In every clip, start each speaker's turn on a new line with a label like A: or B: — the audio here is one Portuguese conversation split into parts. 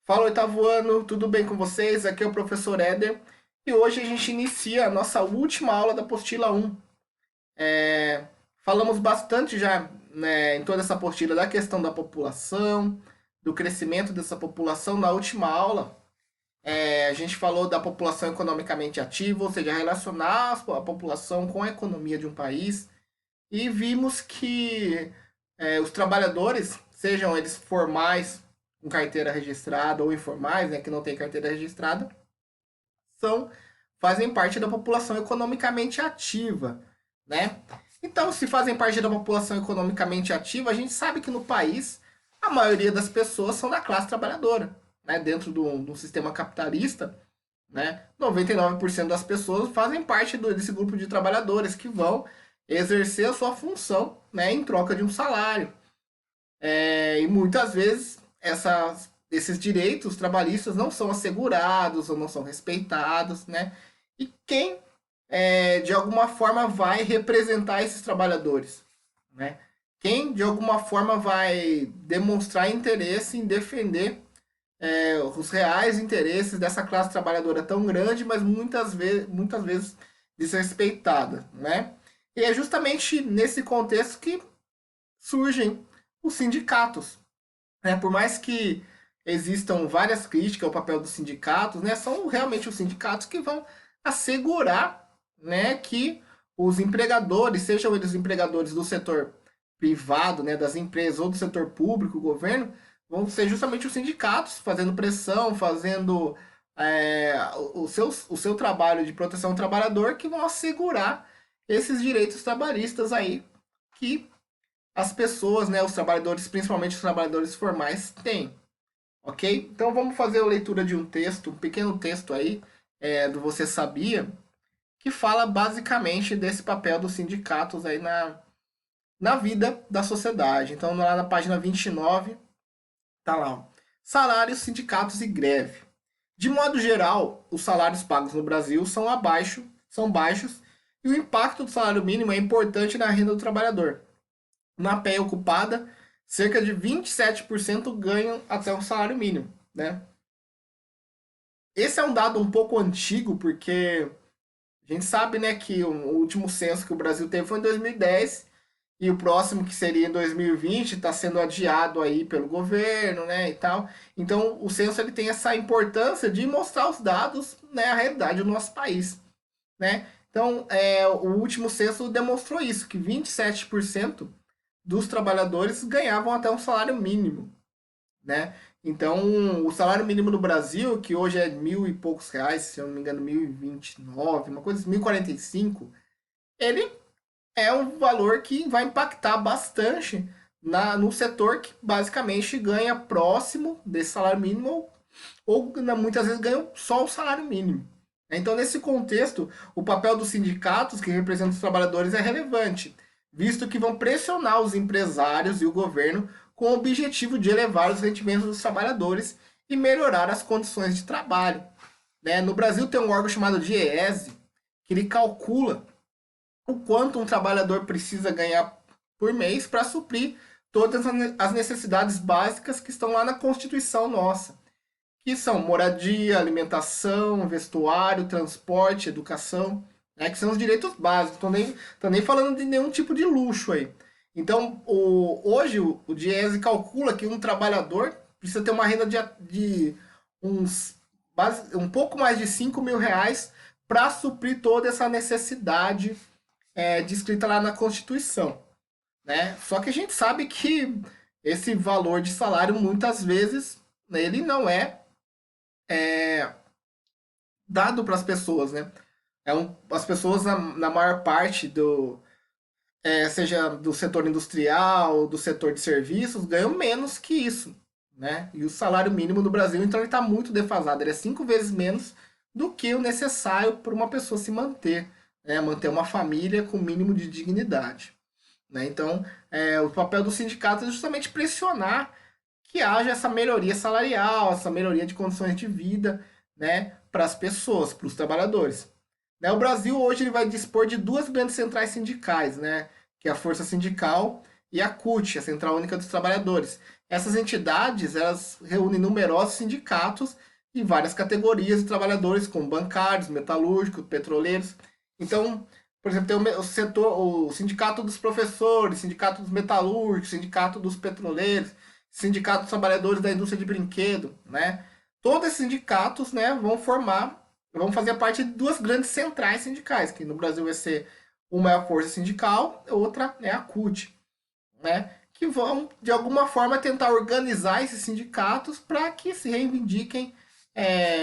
A: Fala, oitavo ano, tudo bem com vocês? Aqui é o professor Éder e hoje a gente inicia a nossa última aula da apostila 1. Falamos bastante já, né, em toda essa apostila da questão da população, do crescimento dessa população. Na última aula, a gente falou da população economicamente ativa, ou seja, relacionar a população com a economia de um país, e vimos que os trabalhadores, sejam eles formais, com carteira registrada, ou informais, né, que não tem carteira registrada, são, fazem parte da população economicamente ativa, né? Então, se fazem parte da população economicamente ativa, a gente sabe que no país a maioria das pessoas são da classe trabalhadora, né? Dentro do sistema capitalista, né? 99% das pessoas fazem parte desse grupo de trabalhadores que vão exercer a sua função, né, em troca de um salário. E muitas vezes esses direitos trabalhistas não são assegurados ou não são respeitados, né? E quem, de alguma forma, vai representar esses trabalhadores, né? Quem, de alguma forma, vai demonstrar interesse em defender os reais interesses dessa classe trabalhadora tão grande, mas muitas vezes desrespeitada, né? E é justamente nesse contexto que surgem os sindicatos, né? Por mais que existam várias críticas ao papel dos sindicatos, né? São realmente os sindicatos que vão assegurar, né, que os empregadores, sejam eles empregadores do setor privado, né, das empresas ou do setor público, governo, vão ser justamente os sindicatos fazendo pressão, fazendo o seu trabalho de proteção ao trabalhador, que vão assegurar esses direitos trabalhistas aí que as pessoas, né, os trabalhadores, principalmente os trabalhadores formais, têm. Ok? Então vamos fazer a leitura de um texto, um pequeno texto aí, do Você Sabia, que fala basicamente desse papel dos sindicatos aí na vida da sociedade. Então lá na página 29, tá lá, ó. Salários, sindicatos e greve. De modo geral, os salários pagos no Brasil são baixos e o impacto do salário mínimo é importante na renda do trabalhador. Na PEA ocupada, cerca de 27% ganham até o salário mínimo, né? Esse é um dado um pouco antigo, porque a gente sabe, né, que o último censo que o Brasil teve foi em 2010 e o próximo, que seria em 2020, está sendo adiado aí pelo governo, né, e tal. Então, o censo ele tem essa importância de mostrar os dados, né, a realidade do nosso país, né? Então, o último censo demonstrou isso, que 27% dos trabalhadores ganhavam até um salário mínimo, né? Então, o salário mínimo no Brasil, que hoje é mil e poucos reais, se eu não me engano, 1.029, uma coisa, 1.045, ele é um valor que vai impactar bastante no setor que basicamente ganha próximo desse salário mínimo ou muitas vezes ganham só o salário mínimo. Então, nesse contexto, o papel dos sindicatos, que representam os trabalhadores, é relevante, visto que vão pressionar os empresários e o governo com o objetivo de elevar os rendimentos dos trabalhadores e melhorar as condições de trabalho. Né? No Brasil tem um órgão chamado DIEESE, que ele calcula o quanto um trabalhador precisa ganhar por mês para suprir todas as necessidades básicas que estão lá na Constituição nossa, que são moradia, alimentação, vestuário, transporte, educação, né, que são os direitos básicos. Tô nem falando de nenhum tipo de luxo aí. Então, hoje o Diese calcula que um trabalhador precisa ter uma renda de um pouco mais de 5 mil reais para suprir toda essa necessidade descrita lá na Constituição. Né? Só que a gente sabe que esse valor de salário, muitas vezes, ele não é dado para as pessoas, né? As pessoas, na maior parte seja do setor industrial, do setor de serviços, ganham menos que isso, né? E o salário mínimo no Brasil, então, ele está muito defasado. Ele é 5 vezes menos do que o necessário para uma pessoa se manter, né? Manter uma família com o mínimo de dignidade. Né? Então, o papel do sindicato é justamente pressionar que haja essa melhoria salarial, essa melhoria de condições de vida, né, para as pessoas, para os trabalhadores. Né, o Brasil hoje ele vai dispor de duas grandes centrais sindicais, né, que é a Força Sindical e a CUT, a Central Única dos Trabalhadores, essas entidades, elas reúnem numerosos sindicatos e várias categorias de trabalhadores, como bancários, metalúrgicos, petroleiros. Então, por exemplo, tem o setor, o sindicato dos professores, sindicato dos metalúrgicos, sindicato dos petroleiros, sindicato dos trabalhadores da indústria de brinquedo, né? Todos esses sindicatos, né, vão fazer parte de duas grandes centrais sindicais, que no Brasil vai ser uma é a força sindical, a outra é a CUT, né? Que vão, de alguma forma, tentar organizar esses sindicatos para que se reivindiquem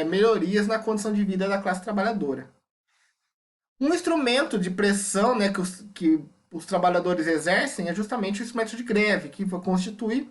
A: melhorias na condição de vida da classe trabalhadora. Um instrumento de pressão, né, que os trabalhadores exercem é justamente o instrumento de greve, que constitui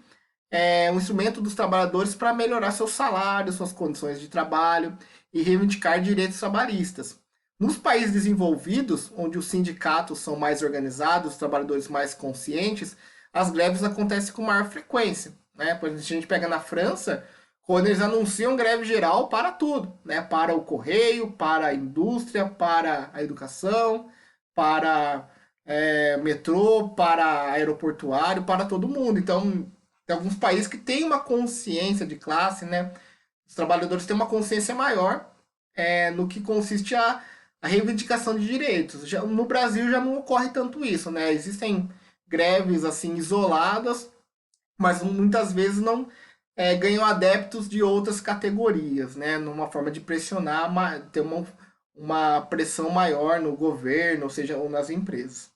A: um instrumento dos trabalhadores para melhorar seus salários, suas condições de trabalho e reivindicar direitos trabalhistas. Nos países desenvolvidos, onde os sindicatos são mais organizados, os trabalhadores mais conscientes, as greves acontecem com maior frequência. Né? Por exemplo, a gente pega na França, quando eles anunciam greve geral para tudo, né? Para o correio, para a indústria, para a educação, para metrô, para aeroportuário, para todo mundo. Então, tem alguns países que têm uma consciência de classe, né? Os trabalhadores têm uma consciência maior no que consiste a reivindicação de direitos. No Brasil já não ocorre tanto isso, né? Existem greves assim isoladas, mas muitas vezes não ganham adeptos de outras categorias, né? Numa forma de pressionar, ter uma pressão maior no governo, ou seja, ou nas empresas.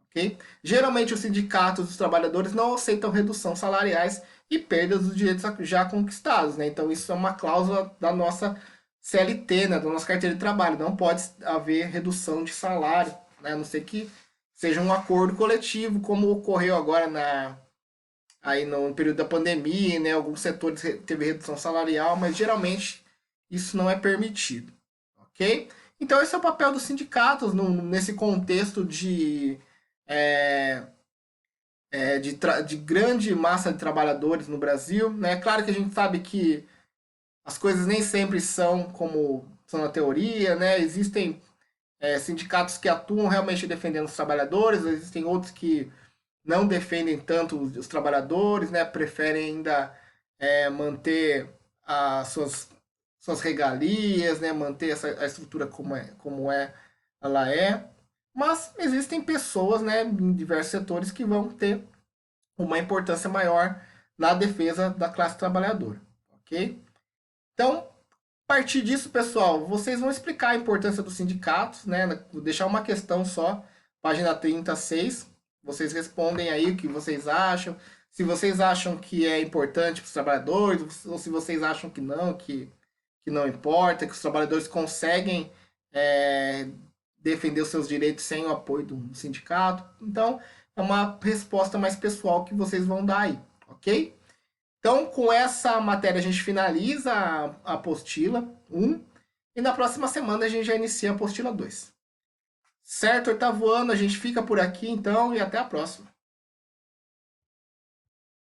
A: Okay? Geralmente os sindicatos dos trabalhadores não aceitam redução salariais e perdas dos direitos já conquistados, né? Então isso é uma cláusula da nossa CLT, né? Da nossa carteira de trabalho. Não pode haver redução de salário, né? A não ser que seja um acordo coletivo, como ocorreu agora aí no período da pandemia, né? Alguns setores teve redução salarial, mas geralmente isso não é permitido, ok? Então esse é o papel dos sindicatos nesse contexto é, de grande massa de trabalhadores no Brasil, né? Claro que a gente sabe que as coisas nem sempre são como são na teoria, né? Existem sindicatos que atuam realmente defendendo os trabalhadores, existem outros que não defendem tanto os trabalhadores, né? Preferem ainda manter as suas regalias, né? Manter a estrutura como ela é. Mas existem pessoas, né, em diversos setores que vão ter uma importância maior na defesa da classe trabalhadora, ok? Então, a partir disso, pessoal, vocês vão explicar a importância dos sindicatos, né? Vou deixar uma questão só, página 36. Vocês respondem aí o que vocês acham. Se vocês acham que é importante para os trabalhadores, ou se vocês acham que não importa, que os trabalhadores conseguem é, defender os seus direitos sem o apoio do sindicato. Então, é uma resposta mais pessoal que vocês vão dar aí, ok? Então, com essa matéria, a gente finaliza a apostila 1 e na próxima semana a gente já inicia a apostila 2. Certo, oitavo ano, a gente fica por aqui então e até a próxima.